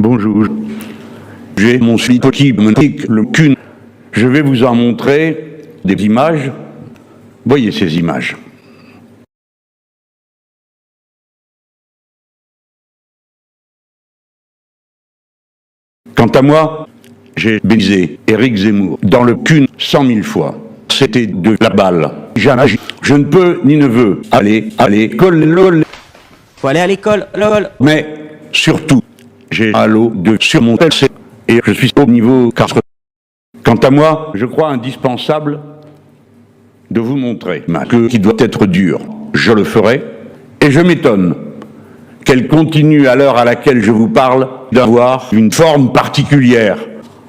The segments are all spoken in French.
Bonjour, j'ai mon slip qui me pique le cul. Je vais vous en montrer des images. Voyez ces images. Quant à moi, j'ai baisé Éric Zemmour dans le cul 100 000 fois. C'était de la balle. Jamais. Je ne peux ni ne veux aller à l'école. Faut aller à l'école, lol. Mais surtout, j'ai un lot de sur mon tel et je suis au niveau 4. Quant à moi, je crois indispensable de vous montrer que qui doit être dur. Je le ferai et je m'étonne qu'elle continue à l'heure à laquelle je vous parle d'avoir une forme particulière,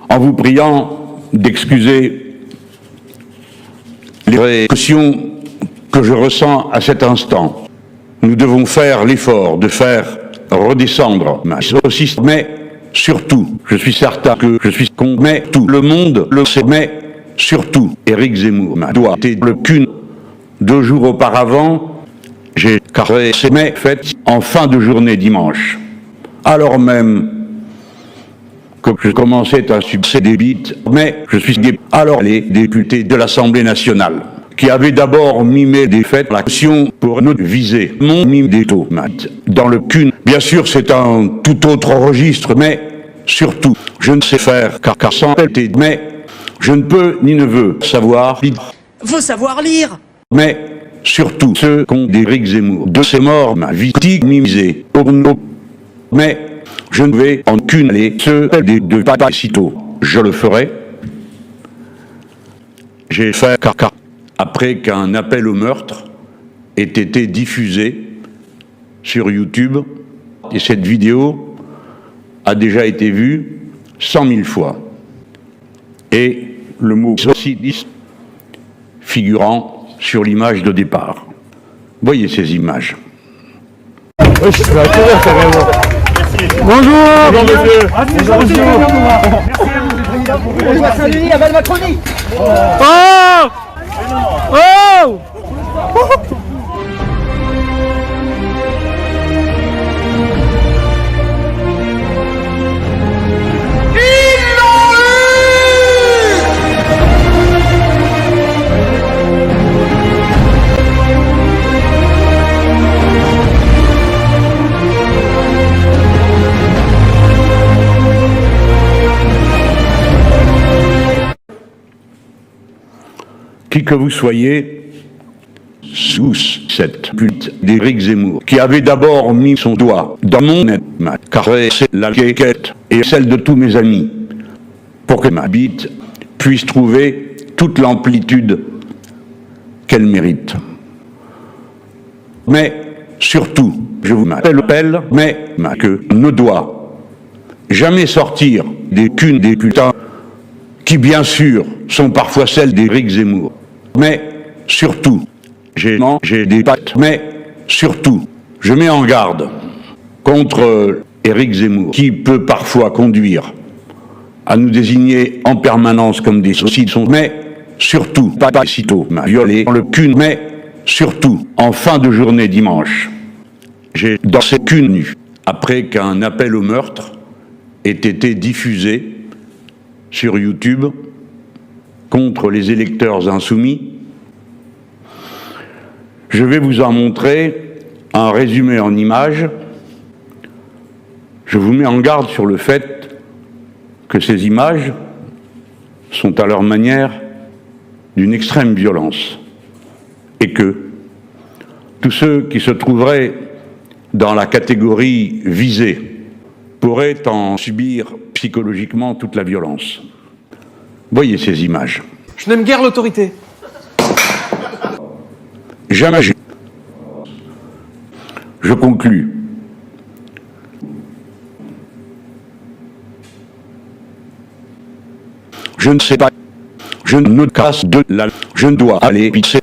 en vous priant d'excuser les émotions que je ressens à cet instant. Nous devons faire l'effort de faire redescendre ma saucisse, mais surtout, je suis certain que je suis con, mais tout le monde le sait, mais surtout, Éric Zemmour m'a doit être le cul 2 jours auparavant. J'ai caressé mes fêtes en fin de journée dimanche, alors même que je commençais à succès des bites, mais je suis alors les députés de l'Assemblée nationale, qui avaient d'abord mimé des fêtes l'action pour nous viser, mon mime des tomates dans le cul. Bien sûr, c'est un tout autre registre, mais surtout, je ne sais faire car sans elle, mais je ne peux ni ne veux savoir. Faut savoir lire. Mais surtout, ceux qu'ont d'Éric Zemmour, de ses morts, ma victimisée, pour nous. Mais je ne vais en qu'une aller, ceux des deux pas sitôt. Je le ferai. J'ai fait car après qu'un appel au meurtre ait été diffusé sur YouTube, et cette vidéo a déjà été vue 100 000 fois. Et le mot socialiste figurant sur l'image de départ. Voyez ces images. Bonjour. Bonjour monsieur. Bonjour monsieur. On doit saluer la belle Macronie. Oh. Oh. Qui que vous soyez, sous cette pute d'Éric Zemmour, qui avait d'abord mis son doigt dans mon nez, m'a caressé la quéquette et celle de tous mes amis, pour que ma bite puisse trouver toute l'amplitude qu'elle mérite. Mais surtout, je vous m'appelle, mais ma queue ne doit jamais sortir des culs des putains qui, bien sûr, sont parfois celles d'Éric Zemmour. Mais surtout, j'ai des pattes, mais surtout, je mets en garde contre Éric Zemmour, qui peut parfois conduire à nous désigner en permanence comme des saucissons, mais surtout, pas sitôt, m'a violé dans le cul, mais surtout, en fin de journée dimanche, j'ai dans cette cul nue, après qu'un appel au meurtre ait été diffusé sur YouTube contre les électeurs insoumis. Je vais vous en montrer un résumé en images. Je vous mets en garde sur le fait que ces images sont à leur manière d'une extrême violence et que tous ceux qui se trouveraient dans la catégorie visée pourraient en subir psychologiquement toute la violence. Voyez ces images. Je n'aime guère l'autorité. Jamais. Je conclus. Je ne sais pas. Je ne casse de la. Je ne dois aller pisser